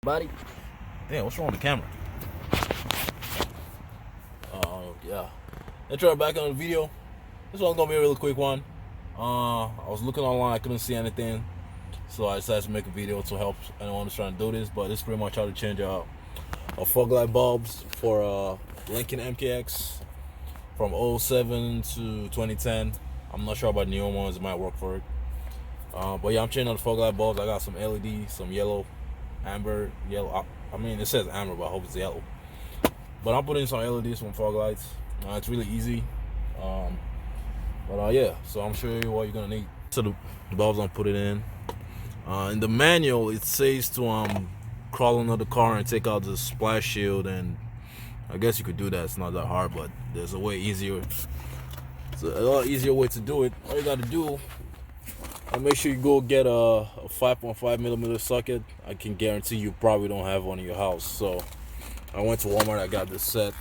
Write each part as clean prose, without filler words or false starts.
Buddy. Damn, what's wrong with the camera? Yeah. Let's try back on the video. This one's gonna be a really quick one. I was looking online, I couldn't see anything, so I decided to make a video to help anyone who's trying to do this. But this is pretty much how to change out fog light bulbs for Lincoln MKX from 07 to 2010. I'm not sure about newer ones, it might work for it. But yeah, I'm changing out the fog light bulbs. I got some LED, some yellow, amber, yellow. I mean, it says amber, but I hope it's yellow. But I'm putting some LEDs, some fog lights. It's really easy. Yeah, so I'm showing you what you're gonna need. So the bulbs, I'm put it in. In the manual, it says to crawl under the car and take out the splash shield, and I guess you could do that. It's not that hard, but there's a way easier. It's a lot easier way to do it. All you gotta do, make sure you go get a 5.5 millimeter socket. I can guarantee you probably don't have one in your house. So I went to Walmart. I got this set.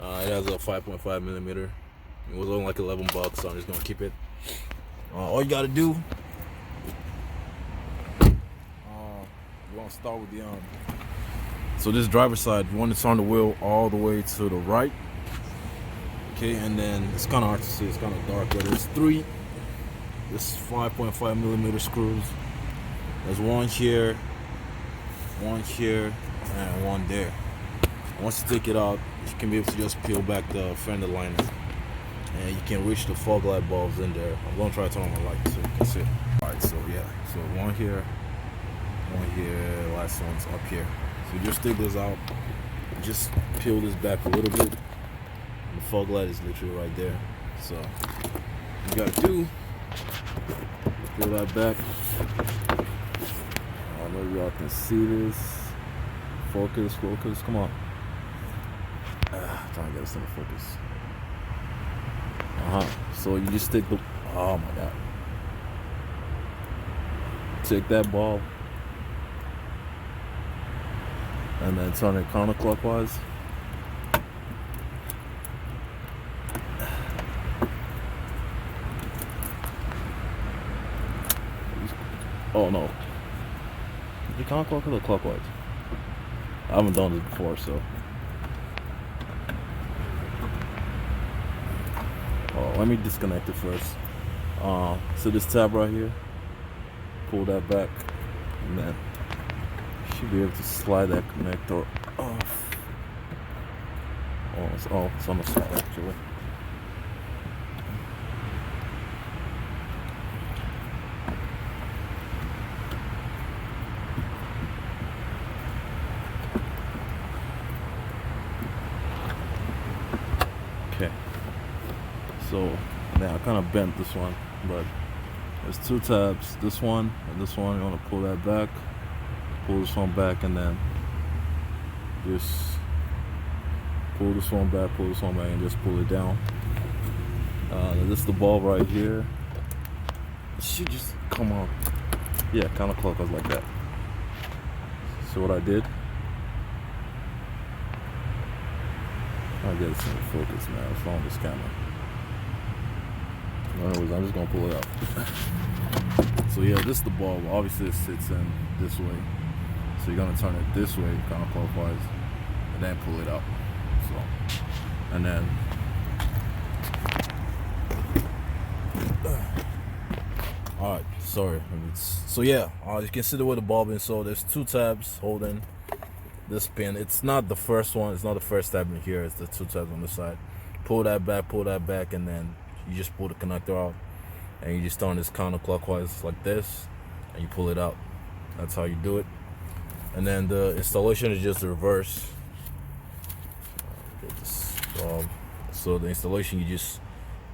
It has a 5.5 millimeter. It was only like 11 bucks, so I'm just gonna keep it. All you gotta do, you want to start with the so this driver's side, you want to turn the wheel all the way to the right. Okay, and then it's kind of hard to see, it's kind of dark, but there's three. This 5.5 millimeter screws. There's one here, and one there. Once you take it out, you can be able to just peel back the fender liner, and you can reach the fog light bulbs in there. I'm gonna try to turn on my light so you can see. All right, so yeah, so one here, last one's up here. So you just take this out, just peel this back a little bit. The fog light is literally right there. So you gotta do, peel that back. I don't know if y'all can see this. Focus, come on. Trying to get us in focus. So you just take the, oh my god. Take that bulb and then turn it counterclockwise. Oh no. Is it counterclockwise or clockwise? I haven't done this before, so. Let me disconnect it first. So this tab right here, pull that back, and then you should be able to slide that connector off. It's on the side actually. Okay. So now I kind of bent this one, but there's two tabs, this one and this one. You want to pull that back, pull this one back, and then just pull this one back, and just pull it down. This is the bulb right here. It should just come on. Yeah, kind of clockwise like that. See what I did? I'll get it in focus now. What's wrong with this camera? Anyways, I'm just gonna pull it out. So yeah, this is the bulb. Obviously it sits in this way. So you're gonna turn it this way, counterclockwise, and then pull it out. So, and then alright, sorry. So yeah, you can see the way the bulb is. So there's two tabs holding this pin. It's not the first one, it's not the first tab in here, it's the two tabs on the side. Pull that back, and then you just pull the connector out, and you just turn this counterclockwise like this, and you pull it out. That's how you do it. And then the installation is just the reverse. So the installation, you just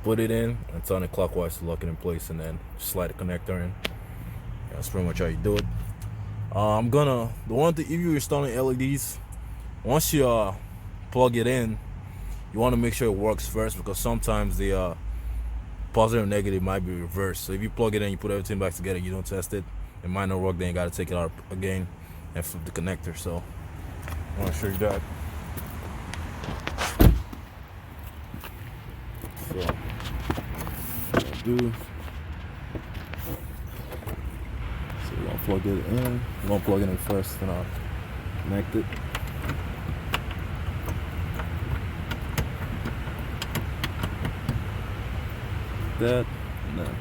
put it in and turn it clockwise to lock it in place, and then slide the connector in. That's pretty much how you do it. If you're installing LEDs, once you plug it in, you want to make sure it works first, because sometimes the positive and negative might be reversed. So if you plug it in, you put everything back together, you don't test it, it might not work. Then you got to take it out again and flip the connector. So I want to show you that. So what I'll do, so we're gonna plug it in. I'm gonna plug it in first, then I'll connect it. That, and then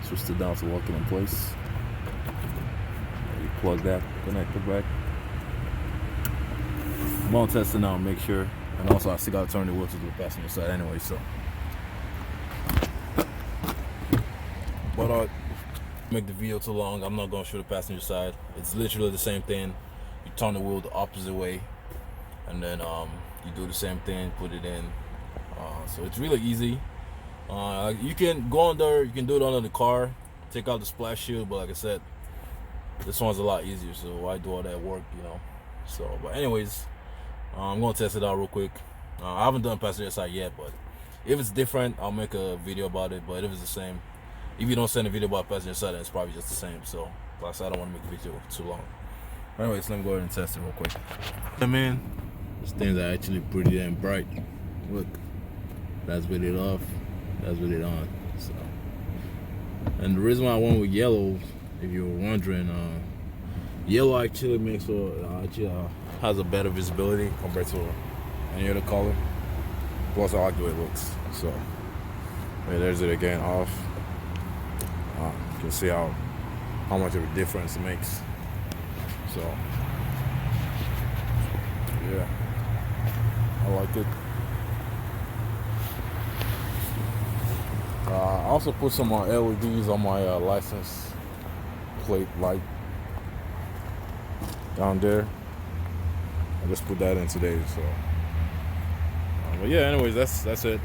switch it down to lock it in place. And you plug that connector back. I'm gonna test it now, make sure. And also, I still gotta turn the wheel to the passenger side anyway, so. But make the video too long. I'm not gonna show the passenger side. It's literally the same thing. You turn the wheel the opposite way, and then you do the same thing, put it in. So it's really easy. You can go under, you can do it under the car, take out the splash shield, but like I said, this one's a lot easier, so why do all that work, you know? So, but anyways, I'm gonna test it out real quick. I haven't done passenger side yet, but if it's different, I'll make a video about it. But if it's the same, if you don't send a video about passenger side, then it's probably just the same. So, like I said, I don't want to make the video too long. Anyways, let me go ahead and test it real quick. I mean, these things are actually pretty damn bright. Look, that's with it off, that's with it on. So, and the reason why I went with yellow, if you were wondering, yellow actually makes has a better visibility compared to any other color. Plus, I like the way it looks. So, yeah, there's it again, off. You can see how much of a difference it makes. So, yeah, I like it. I also put some LEDs on my license plate light down there. I just put that in today, so. But yeah, anyways, that's it.